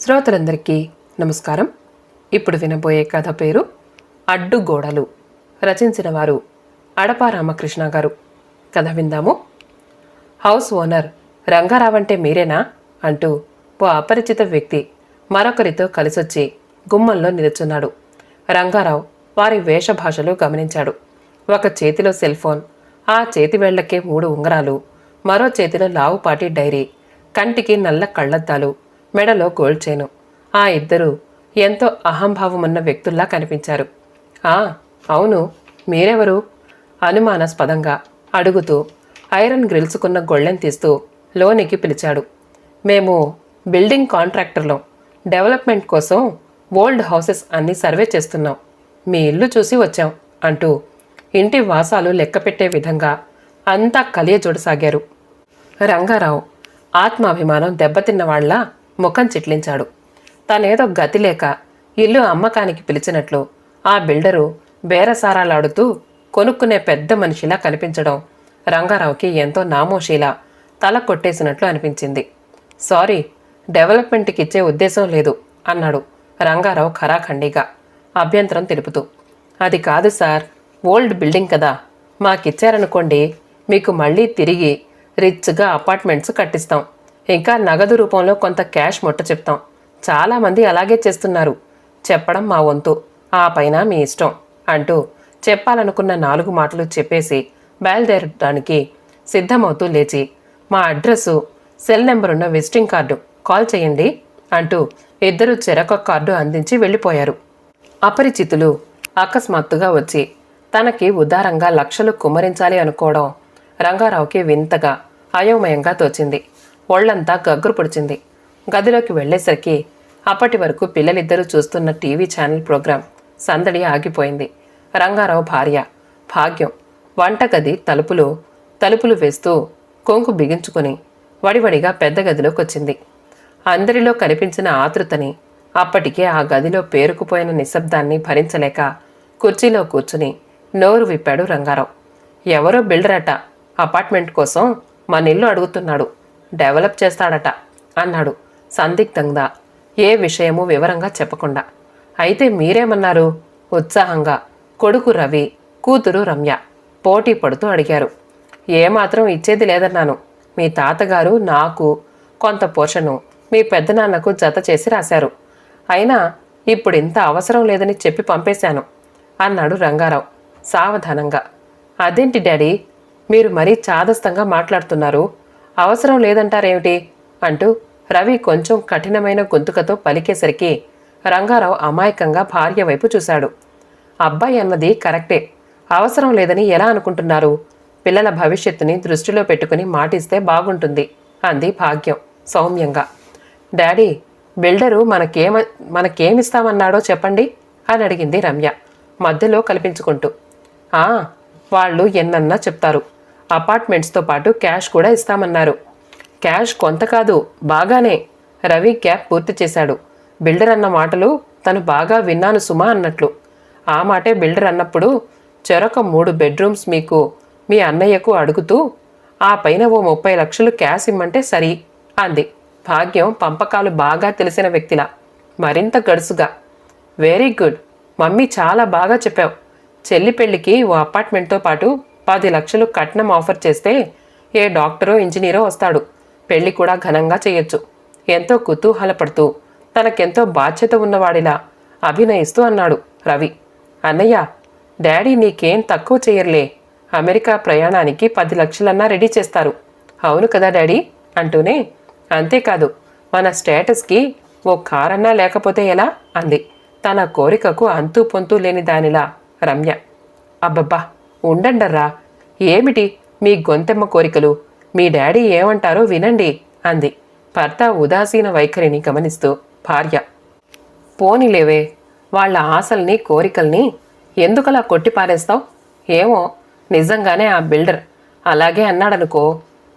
శ్రోతలందరికీ నమస్కారం. ఇప్పుడు వినబోయే కథ పేరు అడ్డుగోడలు. రచించిన వారు అడపా రామకృష్ణ గారు. కథ విందాము. హౌస్ ఓనర్ రంగారావంటే మీరేనా అంటూ ఓ అపరిచిత వ్యక్తి మరొకరితో కలిసొచ్చి గుమ్మంలో నిలుచున్నాడు. రంగారావు వారి వేషభాషలు గమనించాడు. ఒక చేతిలో సెల్ ఫోన్, ఆ చేతి వేళ్లకే 3 ఉంగరాలు, మరో చేతిలో లావుపాటి డైరీ, కంటికి నల్ల కళ్లద్దాలు, మెడలో గోల్డ్ చైను. ఆ ఇద్దరూ ఎంతో అహంభావమున్న వ్యక్తుల్లా కనిపించారు. అవును, మీరెవరు? అనుమానాస్పదంగా అడుగుతూ ఐరన్ గ్రిల్సుకున్న గొళ్ళెం తీస్తూ లోనికి పిలిచాడు. మేము బిల్డింగ్ కాంట్రాక్టర్లం. డెవలప్మెంట్ కోసం ఓల్డ్ హౌసెస్ అన్నీ సర్వే చేస్తున్నాం. మీ ఇల్లు చూసి వచ్చాం అంటూ ఇంటి వాసాలు లెక్కపెట్టే విధంగా అంతా కలియజోడసాగారు. రంగారావు ఆత్మాభిమానం దెబ్బతిన్నవాళ్లా ముఖం చిట్లించాడు. తనేదో గతి లేక ఇల్లు అమ్మకానికి పిలిచినట్లు ఆ బిల్డరు బేరసారాలాడుతూ కొనుక్కునే పెద్ద మనిషిలా కనిపించడం రంగారావుకి ఎంతో నామోషీలా తల కొట్టేసినట్లు అనిపించింది. సారీ, డెవలప్మెంట్కి ఇచ్చే ఉద్దేశం లేదు అన్నాడు రంగారావు ఖరాఖండిగా అభ్యంతరం తెలుపుతూ. అది కాదు సార్, ఓల్డ్ బిల్డింగ్ కదా, మాకిచ్చారనుకోండి మీకు మళ్ళీ తిరిగి రిచ్గా అపార్ట్మెంట్స్ కట్టిస్తాం. ఇంకా నగదు రూపంలో కొంత క్యాష్ ముట్ట చెప్తాం. చాలామంది అలాగే చేస్తున్నారు. చెప్పడం మా వంతు, ఆ పైన మీ ఇష్టం అంటూ చెప్పాలనుకున్న 4 మాటలు చెప్పేసి బయలుదేరడానికి సిద్ధమవుతూ లేచి, మా అడ్రస్సు, సెల్ నెంబరున్న విజిటింగ్ కార్డు, కాల్ చేయండి అంటూ ఇద్దరు చెరొక కార్డు అందించి వెళ్ళిపోయారు. అపరిచితులు అకస్మాత్తుగా వచ్చి తనకి ఉదారంగా లక్షలు కుమ్మరించాలి అనుకోవడం రంగారావుకి వింతగా అయోమయంగా తోచింది. ఒళ్లంతా గగ్గురు పొడిచింది. గదిలోకి వెళ్లేసరికి అప్పటి వరకు పిల్లలిద్దరూ చూస్తున్న టీవీ ఛానల్ ప్రోగ్రాం సందడి ఆగిపోయింది. రంగారావు భార్య భాగ్యం వంటగది తలుపులు వేస్తూ కొంకు బిగించుకుని వడివడిగా పెద్ద గదిలోకి వచ్చింది. అందరిలో కనిపించిన ఆతృతని, అప్పటికే ఆ గదిలో పేరుకుపోయిన నిశ్శబ్దాన్ని భరించలేక కుర్చీలో కూర్చుని నోరు విప్పాడు రంగారావు. ఎవరో బిల్డరట, అపార్ట్మెంట్ కోసం మన ఇల్లు అడుగుతున్నాడు, డెవలప్ చేస్తాడట అన్నాడు సందిగ్ధంగా, ఏ విషయమూ వివరంగా చెప్పకుండా. అయితే మీరేమన్నారు? ఉత్సాహంగా కొడుకు రవి, కూతురు రమ్య పోటీ పడుతూ అడిగారు. ఏమాత్రం ఇచ్చేది లేదన్నాను. మీ తాతగారు నాకు కొంత పోర్షను, మీ పెద్దనాన్నకు జత చేసి రాశారు. అయినా ఇప్పుడింత అవసరం లేదని చెప్పి పంపేశాను అన్నాడు రంగారావు సావధానంగా. అదేంటి డాడీ, మీరు మరీ చాదస్తంగా మాట్లాడుతున్నారు, అవసరం లేదంటారేమిటి అంటూ రవి కొంచెం కఠినమైన గొంతుకతో పలికేసరికి రంగారావు అమాయకంగా భార్య వైపు చూశాడు. అబ్బాయి అన్నది కరెక్టే, అవసరం లేదని ఎలా అనుకుంటున్నారు? పిల్లల భవిష్యత్తుని దృష్టిలో పెట్టుకుని మాటిస్తే బాగుంటుంది అంది భాగ్యం సౌమ్యంగా. డాడీ, బిల్డరు మనకేమిస్తామన్నాడో చెప్పండి అని అడిగింది రమ్య మధ్యలో కల్పించుకుంటూ. వాళ్ళు ఎన్నన్నా చెప్తారు. అపార్ట్మెంట్స్తో పాటు క్యాష్ కూడా ఇస్తామన్నారు. క్యాష్ కొంత కాదు, బాగానే. రవి క్యాప్ పూర్తి చేశాడు. బిల్డర్ అన్న మాటలు తను బాగా విన్నాను సుమా అన్నట్లు. ఆ మాటే బిల్డర్ అన్నప్పుడు చెరొక 3 బెడ్రూమ్స్ మీకు, మీ అన్నయ్యకు అడుగుతూ ఆ పైన ఓ 30 లక్షలు క్యాష్ ఇమ్మంటే సరి అంది భాగ్యం పంపకాలు బాగా తెలిసిన వ్యక్తిలా మరింత గడుసుగా. వెరీ గుడ్ మమ్మీ, చాలా బాగా చెప్పావు. చెల్లి పెళ్లికి ఓ అపార్ట్మెంట్తో పాటు 10 లక్షలు కట్నం ఆఫర్ చేస్తే ఏ డాక్టరో ఇంజనీరో వస్తాడు. పెళ్లి కూడా ఘనంగా చేయొచ్చు. ఎంతో కుతూహలపడుతూ తనకెంతో బాధ్యత ఉన్నవాడిలా అభినయిస్తూ అన్నాడు రవి. అన్నయ్య, డాడీ నీకేం తక్కువ చేయర్లే. అమెరికా ప్రయాణానికి 10 లక్షలన్నా రెడీ చేస్తారు. అవును కదా డాడీ అంటూనే, అంతేకాదు మన స్టేటస్కి ఓ కారన్నా లేకపోతే ఎలా అంది తన కోరికకు అంతూ పొంతూ లేని దానిలా రమ్య. అబ్బబ్బా ఉండండర్రా, ఏమిటి మీ గొంతెమ్మ కోరికలు? మీ డాడీ ఏమంటారో వినండి అంది భర్త ఉదాసీన వైఖరిని గమనిస్తూ భార్య. పోనీలేవే, వాళ్ళ ఆశల్ని కోరికల్ని ఎందుకలా కొట్టిపారేస్తావు? ఏమో, నిజంగానే ఆ బిల్డర్ అలాగే అన్నాడనుకో,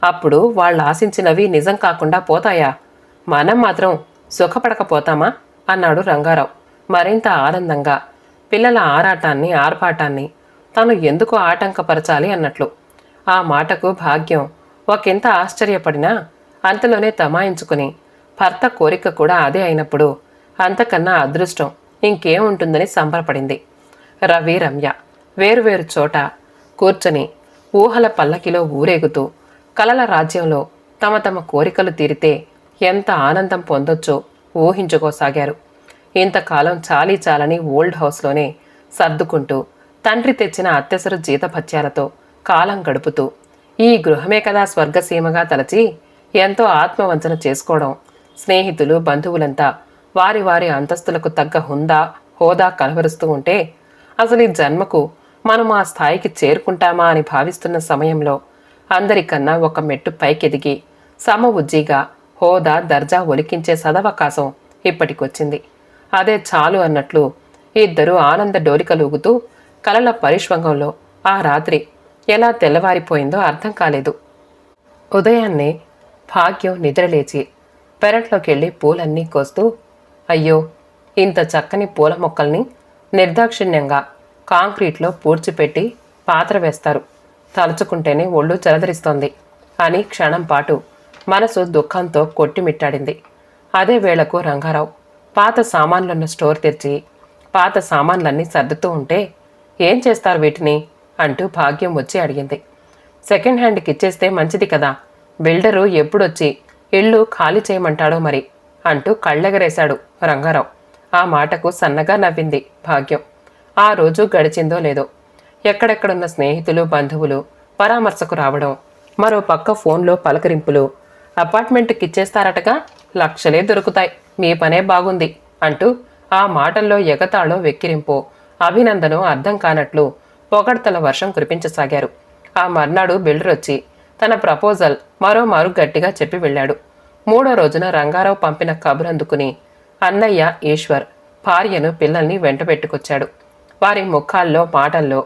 అప్పుడు వాళ్ళు ఆశించినవి నిజం కాకుండా పోతాయా? మనం మాత్రం సుఖపడకపోతామా అన్నాడు రంగారావు మరింత ఆనందంగా, పిల్లల ఆరాటాన్ని ఆర్పాటాన్ని తాను ఎందుకు ఆటంకపరచాలి అన్నట్లు. ఆ మాటకు భాగ్యం ఒకంత ఆశ్చర్యపడినా అంతలోనే తమాయించుకుని భర్త కోరిక కూడా అదే అయినప్పుడు అంతకన్నా అదృష్టం ఇంకేముంటుందని సంబరపడింది. రవి, రమ్య వేరువేరు చోట కూర్చొని ఊహల పల్లకిలో ఊరేగుతూ కలల రాజ్యంలో తమ తమ కోరికలు తీరితే ఎంత ఆనందం పొందొచ్చో ఊహించుకోసాగారు. ఇంతకాలం చాలీ చాలని ఓల్డ్ హౌస్లోనే సర్దుకుంటూ తండ్రి తెచ్చిన అత్యవసర జీతభత్యాలతో కాలం గడుపుతూ ఈ గృహమే కదా స్వర్గసీమగా తలచి ఎంతో ఆత్మవంచన చేసుకోవడం, స్నేహితులు బంధువులంతా వారి వారి అంతస్తులకు తగ్గ హోదా కనబరుస్తూ ఉంటే అసలు ఈ జన్మకు మనం ఆ స్థాయికి చేరుకుంటామా అని భావిస్తున్న సమయంలో అందరికన్నా ఒక మెట్టు పైకెదిగి సమఉజ్జీగా హోదా దర్జా ఒలికించే సదవకాశం ఇప్పటికొచ్చింది. అదే చాలు అన్నట్లు ఇద్దరూ ఆనంద డోలికలూగుతూ కలల పరిష్వంగంలో ఆ రాత్రి ఎలా తెల్లవారిపోయిందో అర్థం కాలేదు. ఉదయాన్నే భాగ్యం నిద్రలేచి పెరట్లోకెళ్ళి పూలన్నీ కోస్తూ, అయ్యో, ఇంత చక్కని పూల మొక్కల్ని నిర్దాక్షిణ్యంగా కాంక్రీట్లో పూడ్చిపెట్టి పాత్ర వేస్తారు, తలుచుకుంటేనే ఒళ్ళు జలధరిస్తోంది అని క్షణం పాటు మనసు దుఃఖంతో కొట్టిమిట్టాడింది. అదే వేళకు రంగారావు పాత సామాన్లున్న స్టోర్ తెరిచి పాత సామాన్లన్నీ సర్దుతూ ఉంటే, ఏం చేస్తారు వీటిని అంటూ భాగ్యం వచ్చి అడిగింది. సెకండ్ హ్యాండ్కి ఇచ్చేస్తే మంచిది కదా, బిల్డరు ఎప్పుడొచ్చి ఇల్లు ఖాళీ చేయమంటాడో మరి అంటూ కళ్ళెగరేశాడు రంగారావు. ఆ మాటకు సన్నగా నవ్వింది భాగ్యం. ఆ రోజు గడిచిందో లేదో ఎక్కడెక్కడున్న స్నేహితులు బంధువులు పరామర్శకు రావడం, మరో పక్క ఫోన్లో పలకరింపులు, అపార్ట్మెంట్కి ఇచ్చేస్తారటగా, లక్షలే దొరుకుతాయి, మీ పనే బాగుంది అంటూ ఆ మాటల్లో ఎగతాళో వెక్కిరింపో అభినందనో అర్థం కానట్లు పొగడ్తల వర్షం కురిపించసాగారు. ఆ మర్నాడు బిల్డర్ వచ్చి తన ప్రపోజల్ మరోమారు గట్టిగా చెప్పి వెళ్ళాడు. మూడో రోజున రంగారావు పంపిన కబురందుకుని అన్నయ్య ఈశ్వర్ భార్యను పిల్లల్ని వెంట పెట్టుకొచ్చాడు. వారి ముఖాల్లో మాటల్లో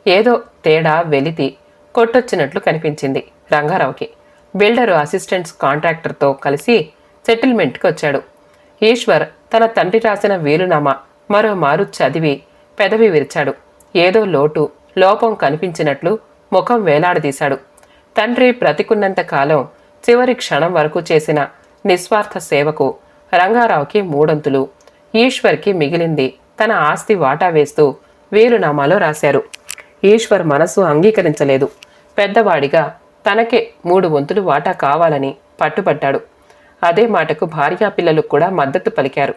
ఏదో తేడా వెలితి కొట్టొచ్చినట్లు కనిపించింది రంగారావుకి. బిల్డరు అసిస్టెంట్స్ కాంట్రాక్టర్తో కలిసి సెటిల్మెంట్కి వచ్చాడు. ఈశ్వర్ తన తండ్రి రాసిన వీలునామా మరోమారు చదివి పెదవి విరిచాడు. ఏదో లోపం కనిపించినట్లు ముఖం వేలాడదీశాడు. తండ్రి బ్రతికున్నంత కాలం చివరి క్షణం వరకు చేసిన నిస్వార్థ సేవకు రంగారావుకి మూడొంతులు, ఈశ్వర్కి మిగిలింది తన ఆస్తి వాటా వేస్తూ వీలునామాలో రాశారు. ఈశ్వర్ మనసు అంగీకరించలేదు. పెద్దవాడిగా తనకే 3 వంతులు వాటా కావాలని పట్టుబట్టాడు. అదే మాటకు భార్యాపిల్లలు కూడా మద్దతు పలికారు.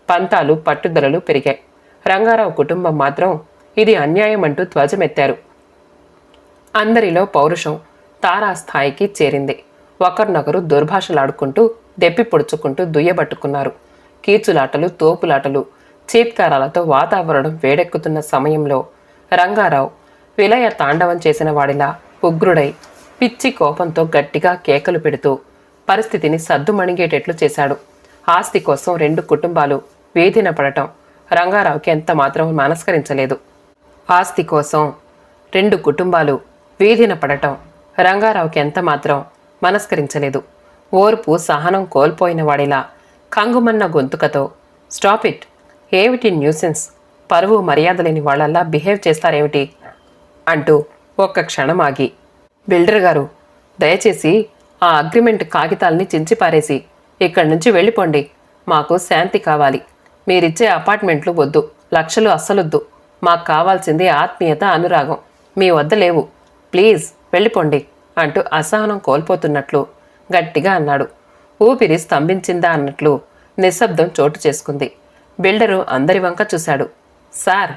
పంతాలు పట్టుదలలు పెరిగాయి. రంగారావు కుటుంబం మాత్రం ఇది అన్యాయమంటూ ధ్వజమెత్తారు. అందరిలో పౌరుషం తారాస్థాయికి చేరింది. ఒకరినొకరు దుర్భాషలాడుకుంటూ దెప్పి పొడుచుకుంటూ దుయ్యబట్టుకున్నారు. కీచులాటలు, తోపులాటలు, చీత్కారాలతో వాతావరణం వేడెక్కుతున్న సమయంలో రంగారావు విలయ తాండవం చేసిన వాడిలా ఉగ్రుడై పిచ్చి కోపంతో గట్టిగా కేకలు పెడుతూ పరిస్థితిని సద్దుమణిగేటట్లు చేశాడు. ఆస్తి కోసం 2 కుటుంబాలు వీధిన పడటం రంగారావుకి ఎంత మాత్రం మనస్కరించలేదు. ఆస్తి కోసం 2 కుటుంబాలు వీధిన పడటం రంగారావుకి ఎంత మాత్రం మనస్కరించలేదు. ఓర్పు సహనం కోల్పోయిన వాడిలా కంగుమన్న గొంతుకతో, స్టాప్ ఇట్, ఏమిటి న్యూసెన్స్, పరువు మర్యాద లేని వాళ్ళల్లా బిహేవ్ చేస్తారేమిటి అంటూ ఒక్క క్షణం ఆగి, బిల్డర్ గారు, దయచేసి ఆ అగ్రిమెంట్ కాగితాల్ని చించిపారేసి ఇక్కడి నుంచి వెళ్ళిపోండి. మాకు శాంతి కావాలి. మీరిచ్చే అపార్ట్మెంట్లు వద్దు, లక్షలు అస్సలొద్దు. మాకు కావాల్సింది ఆత్మీయత, అనురాగం. మీ వద్ద లేవు. ప్లీజ్ వెళ్ళిపోండి అంటూ అసహనం కోల్పోతున్నట్లు గట్టిగా అన్నాడు. ఊపిరి స్తంభించిందా అన్నట్లు నిశ్శబ్దం చోటు చేసుకుంది. బిల్డరు అందరి వంక చూశాడు. సార్,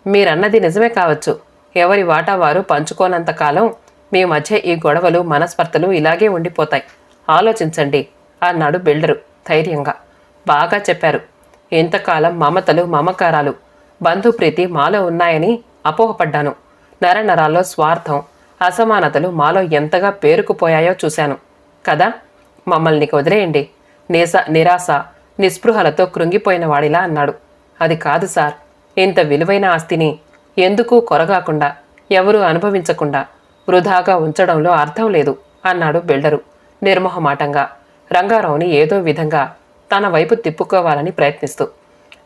మీరన్నది నిజమే కావచ్చు. ఎవరి వాటా వారు పంచుకోనంతకాలం మీ మధ్య ఈ గొడవలు, మనస్పర్ధలు ఇలాగే ఉండిపోతాయి. ఆలోచించండి అన్నాడు బిల్డరు ధైర్యంగా. బాగా చెప్పారు. ఇంతకాలం మమతలు, మమకారాలు, బంధుప్రీతి మాలో ఉన్నాయని అపోహపడ్డాను. నరనరాల్లో స్వార్థం, అసమానతలు మాలో ఎంతగా పేరుకుపోయాయో చూశాను కదా. మమ్మల్ని వదిలేయండి. నిరాశ, నిస్పృహలతో కృంగిపోయిన వాడిలా అన్నాడు. అది కాదు సార్, ఇంత విలువైన ఆస్తిని ఎందుకు కొరగాకుండా, ఎవరూ అనుభవించకుండా వృధాగా ఉంచడంలో అర్థం లేదు అన్నాడు బిల్డరు నిర్మోహమాటంగా, రంగారావుని ఏదో విధంగా తన వైపు తిప్పుకోవాలని ప్రయత్నిస్తూ.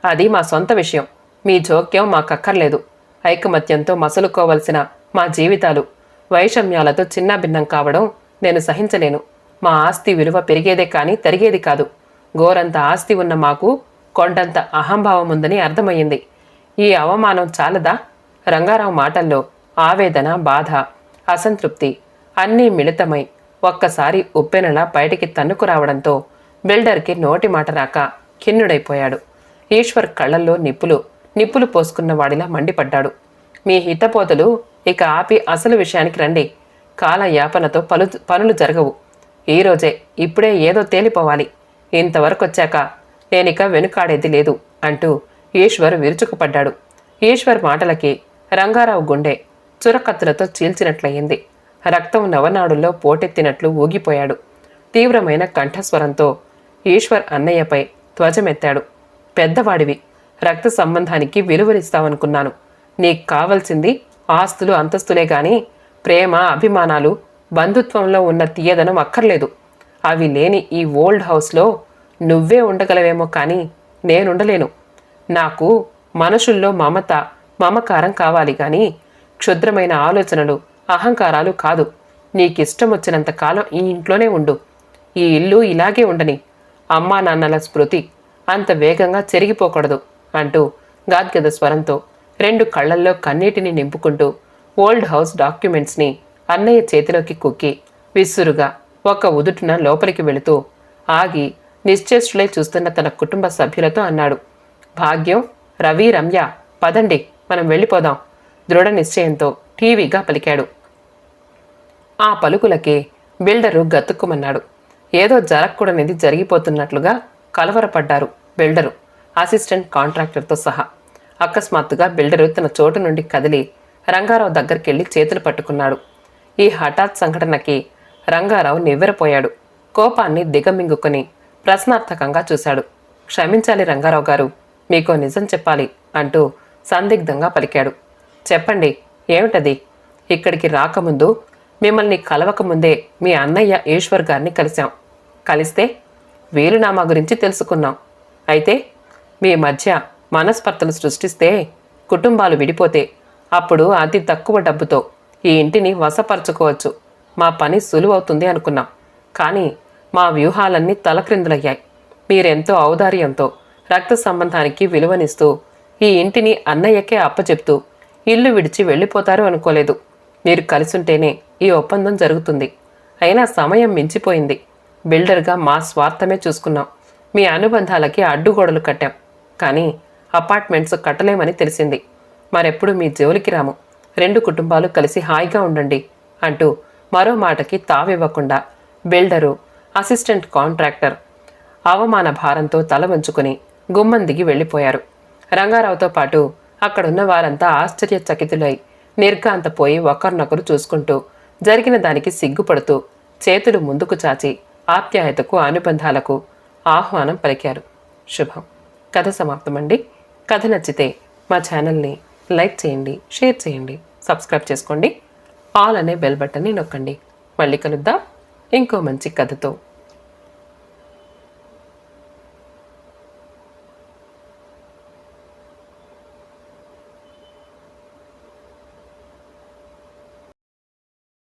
అది మా సొంత విషయం. మీ జోక్యం మాకక్కర్లేదు. ఐకమత్యంతో మసలుకోవలసిన మా జీవితాలు వైషమ్యాలతో చిన్నాభిన్నం కావడం నేను సహించలేను. మా ఆస్తి విలువ పెరిగేదే కానీ తరిగేది కాదు. గోరంత ఆస్తి ఉన్న మాకు కొండంత అహంభావం ఉందని అర్థమయ్యింది. ఈ అవమానం చాలదా? రంగారావు మాటల్లో ఆవేదన, బాధ, అసంతృప్తి అన్నీ మిళితమై ఒక్కసారి ఉప్పెనలా బయటికి తన్నుకు రావడంతో బిల్డర్కి నోటి మాట రాక ఖిన్నుడైపోయాడు. ఈశ్వర్ కళ్ళల్లో నిప్పులు పోసుకున్న వాడిలా మండిపడ్డాడు. మీ హితపోతలు ఇక ఆపి అసలు విషయానికి రండి. కాలయాపనతో పనులు జరగవు. ఈరోజే ఇప్పుడే ఏదో తేలిపోవాలి. ఇంతవరకొచ్చాక నేనిక వెనుకాడేది లేదు అంటూ ఈశ్వర్ విరుచుకుపడ్డాడు. ఈశ్వర్ మాటలకి రంగారావు గుండె చురకత్తులతో చీల్చినట్లయింది. రక్తం నవనాడుల్లో పోటెత్తినట్లు ఊగిపోయాడు. తీవ్రమైన కంఠస్వరంతో ఈశ్వర్ అన్నయ్యపై ధ్వజమెత్తాడు. పెద్దవాడివి, రక్త సంబంధానికి విలువనిస్తావనుకున్నాను. నీకు కావలసింది ఆస్తులు, అంతస్తులే గాని ప్రేమ, అభిమానాలు, బంధుత్వంలో ఉన్న తీయదనం అక్కర్లేదు. అవి లేని ఈ ఓల్డ్ హౌస్లో నువ్వే ఉండగలవేమో కానీ నేనుండలేను. నాకు మనుషుల్లో మమకారం కావాలి గాని క్షుద్రమైన ఆలోచనలు, అహంకారాలు కాదు. నీకిష్టం వచ్చినంత కాలం ఈ ఇంట్లోనే ఉండు. ఈ ఇల్లు ఇలాగే ఉండని. అమ్మా నాన్నల స్మృతి అంత వేగంగా చెరిగిపోకూడదు అంటూ గాద్గద స్వరంతో 2 కళ్లల్లో కన్నీటిని నింపుకుంటూ ఓల్డ్ హౌస్ డాక్యుమెంట్స్ని అన్నయ్య చేతిలోకి కుక్కి విస్సురుగా ఒక ఉదుటున లోపలికి వెళుతూ ఆగి నిశ్చేష్టులై చూస్తున్న తన కుటుంబ సభ్యులతో అన్నాడు. భాగ్యం, రవి, రమ్య, పదండి, మనం వెళ్ళిపోదాం. దృఢ నిశ్చయంతో టీవీగా పలికాడు. ఆ పలుకులకే బిల్డరు గతుక్కుమన్నాడు. ఏదో జరగకూడనిది జరిగిపోతున్నట్లుగా కలవరపడ్డారు బిల్డరు, అసిస్టెంట్ కాంట్రాక్టర్తో సహా. అకస్మాత్తుగా బిల్డరు తన చోటు నుండి కదిలి రంగారావు దగ్గరికెళ్ళి చేతులు పట్టుకున్నాడు. ఈ హఠాత్ సంఘటనకి రంగారావు నివ్వెరపోయాడు. కోపాన్ని దిగమింగుకొని ప్రశ్నార్థకంగా చూశాడు. క్షమించాలి రంగారావు గారు, మీకో నిజం చెప్పాలి అంటూ సందిగ్ధంగా పలికాడు. చెప్పండి, ఏమిటది? ఇక్కడికి రాకముందు, మిమ్మల్ని కలవకముందే మీ అన్నయ్య ఈశ్వర్ గారిని కలిస్తే వీలునామా గురించి తెలుసుకున్నాం. అయితే మీ మధ్య మనస్పర్ధలు సృష్టిస్తే, కుటుంబాలు విడిపోతే అప్పుడు అతి తక్కువ డబ్బుతో ఈ ఇంటిని వశపరచుకోవచ్చు. మా పని సులువవుతుంది అనుకున్నాం. కానీ మా వ్యూహాలన్నీ తలక్రిందులయ్యాయి. మీరెంతో ఔదార్యంతో రక్త సంబంధానికి విలువనిస్తూ ఈ ఇంటిని అన్నయ్యకే అప్పచెప్తూ ఇల్లు విడిచి వెళ్ళిపోతారు అనుకోలేదు. మీరు కలిసుంటేనే ఈ ఒప్పందం జరుగుతుంది. అయినా సమయం మించిపోయింది. బిల్డర్గా మా స్వార్థమే చూసుకున్నాం. మీ అనుబంధాలకి అడ్డుగోడలు కట్టాం. కానీ అపార్ట్మెంట్స్ కట్టలేమని తెలిసింది. మరెప్పుడు మీ జోలికి రాము. 2 కుటుంబాలు కలిసి హాయిగా ఉండండి అంటూ మరో మాటకి తావివ్వకుండా బిల్డరు, అసిస్టెంట్ కాంట్రాక్టర్ అవమాన భారంతో తల వంచుకుని గుమ్మం దిగి వెళ్ళిపోయారు. రంగారావుతో పాటు అక్కడున్న వారంతా ఆశ్చర్యచకితులై నిర్ఘాంతపోయి ఒకరినొకరు చూసుకుంటూ జరిగిన దానికి సిగ్గుపడుతూ చేతులు ముందుకు చాచి ఆప్యాయతకు, అనుబంధాలకు ఆహ్వానం పలికారు. శుభం. కథ సమాప్తమండి. కథ నచ్చితే మా ఛానల్ని లైక్ చేయండి, షేర్ చేయండి, సబ్స్క్రైబ్ చేసుకోండి. ఆల్ అనే బెల్ బటన్ని నొక్కండి. మళ్ళీ కలుద్దాం ఇంకో మంచి కథతో.